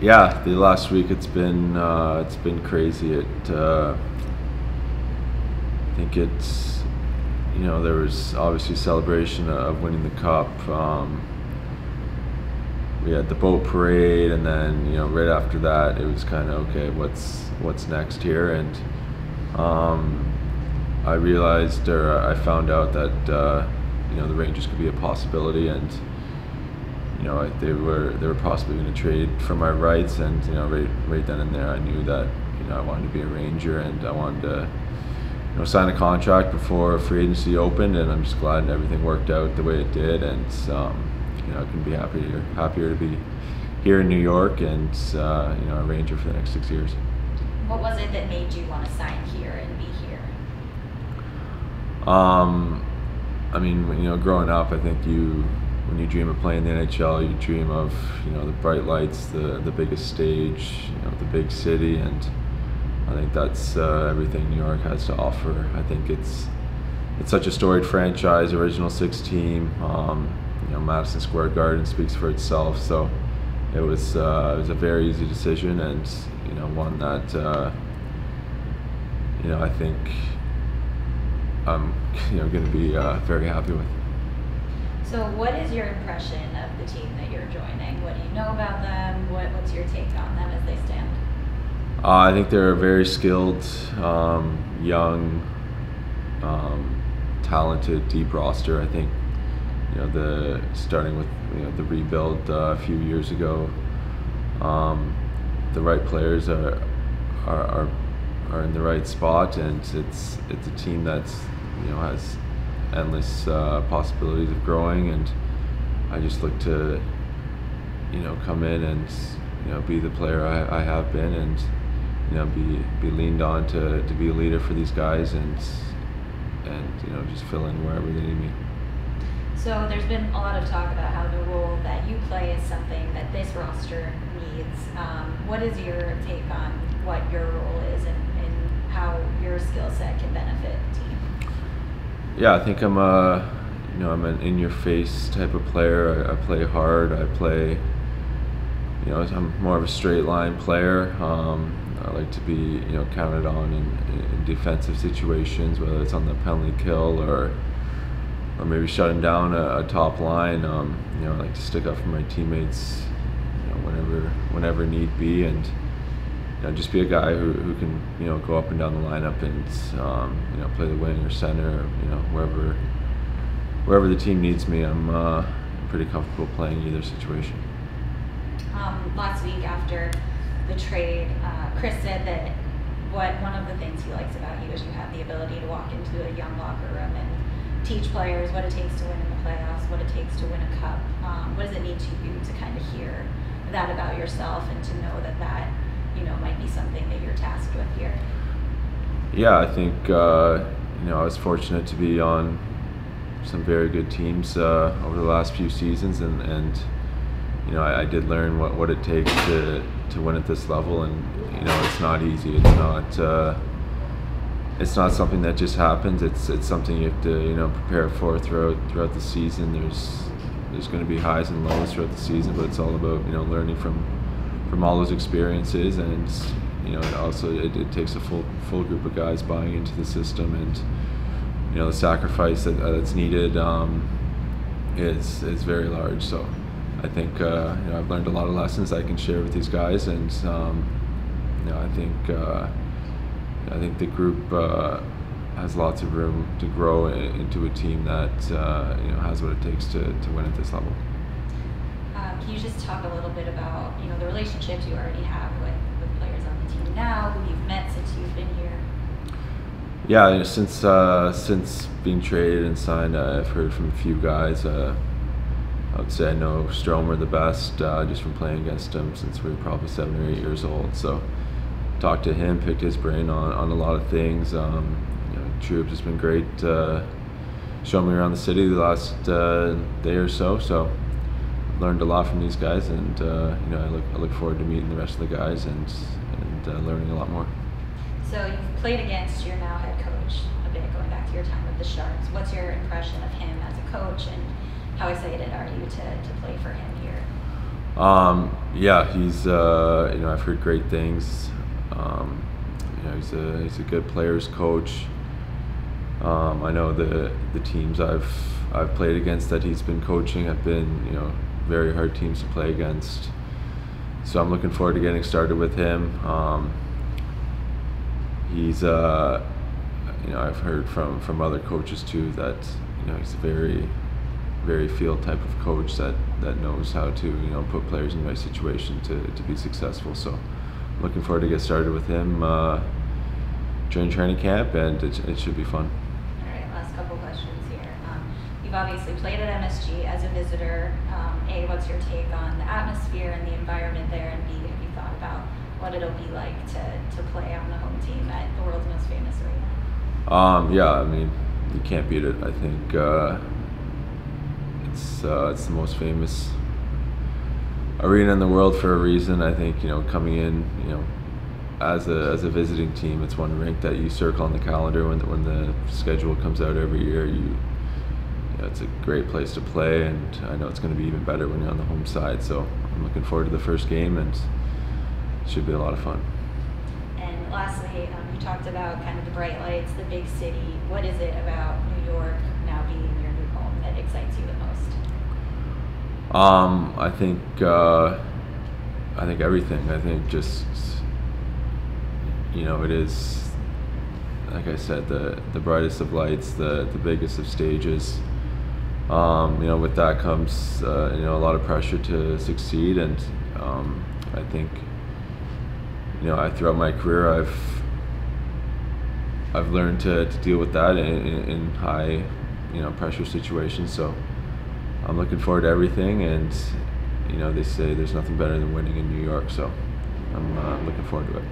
Yeah, the last week it's been crazy. I think it's, there was obviously celebration of winning the cup. We had the boat parade, and then right after that it was kind of okay. What's next here? And I realized, or I found out that the Rangers could be a possibility, and they were possibly going to trade for my rights, and right then and there I knew that I wanted to be a Ranger, and I wanted to sign a contract before free agency opened, and I'm just glad everything worked out the way it did, and I couldn't be happier to be here in New York, and a Ranger for the next 6 years. What was it that made you want to sign here and be here? I mean, growing up, I think when you dream of playing the NHL, you dream of the bright lights, the biggest stage, the big city, and I think that's everything New York has to offer. I think it's such a storied franchise, original six team. Madison Square Garden speaks for itself, so it was a very easy decision, and one that I think I'm going to be very happy with. So what is your impression of the team that you're joining? What do you know about them? What's your take on them as they stand? I think they're a very skilled, young, talented, deep roster. I think starting with the rebuild a few years ago, the right players are in the right spot, and it's a team that's has endless possibilities of growing, and I just look to come in and be the player I have been, and be leaned on to be a leader for these guys, and just fill in wherever they need me. So there's been a lot of talk about how the role that you play is something that this roster needs. What is your take on what your role is, and how your skill set can benefit the team? Yeah, I think I'm an in-your-face type of player. I play hard. I play, I'm more of a straight line player. I like to be, counted on in defensive situations, whether it's on the penalty kill or maybe shutting down a top line. I like to stick up for my teammates, whenever need be, and just be a guy who can go up and down the lineup and play the wing or center, wherever the team needs me. I'm pretty comfortable playing either situation. Last week after the trade, Chris said that one of the things he likes about you is you have the ability to walk into a young locker room and teach players what it takes to win in the playoffs, what it takes to win a cup. What does it mean to you to kind of hear that about yourself, and to know that might be something that you're tasked with here? Yeah, I think I was fortunate to be on some very good teams over the last few seasons, and I did learn what it takes to win at this level, and it's not easy. It's not something that just happens. It's something you have to prepare for throughout the season. There's going to be highs and lows throughout the season, but it's all about learning from all those experiences, and it takes a full group of guys buying into the system, and the sacrifice that's needed is very large. So I think I've learned a lot of lessons I can share with these guys, and I think the group has lots of room to grow into a team that has what it takes to win at this level. Can you just talk a little bit about the relationships you already have with players on the team now, who you've met since you've been here? Yeah, since being traded and signed, I've heard from a few guys. I would say I know Stromer the best, just from playing against him since we were probably 7 or 8 years old. So talked to him, picked his brain on a lot of things. Troop has been great, showing me around the city the last day or so. So learned a lot from these guys, and I look forward to meeting the rest of the guys and learning a lot more. So you've played against your now head coach a bit, going back to your time with the Sharks. What's your impression of him as a coach, and how excited are you to play for him here? Yeah, he's I've heard great things. Um, he's a good players coach. I know the teams I've played against that he's been coaching have been very hard teams to play against. So I'm looking forward to getting started with him. He's I've heard from other coaches too that he's a very field type of coach that knows how to put players in the right situation to be successful. So I'm looking forward to get started with him during training camp, and it should be fun. All right, last couple questions here. You've obviously played at MSG as a visitor. A, what's your take on the atmosphere and the environment there? And B, have you thought about what it'll be like to play on the home team at the world's most famous arena? Yeah, I mean, you can't beat it. I think it's the most famous arena in the world for a reason. I think coming in as a visiting team, it's one rink that you circle on the calendar when the schedule comes out every year. It's a great place to play, and I know it's going to be even better when you're on the home side. So I'm looking forward to the first game, and it should be a lot of fun. And lastly, you talked about kind of the bright lights, the big city. What is it about New York now being your new home that excites you the most? I think everything. I think just it is, like I said, the brightest of lights, the biggest of stages. With that comes a lot of pressure to succeed, and I think throughout my career I've learned to deal with that in high pressure situations. So I'm looking forward to everything, and they say there's nothing better than winning in New York, so I'm looking forward to it.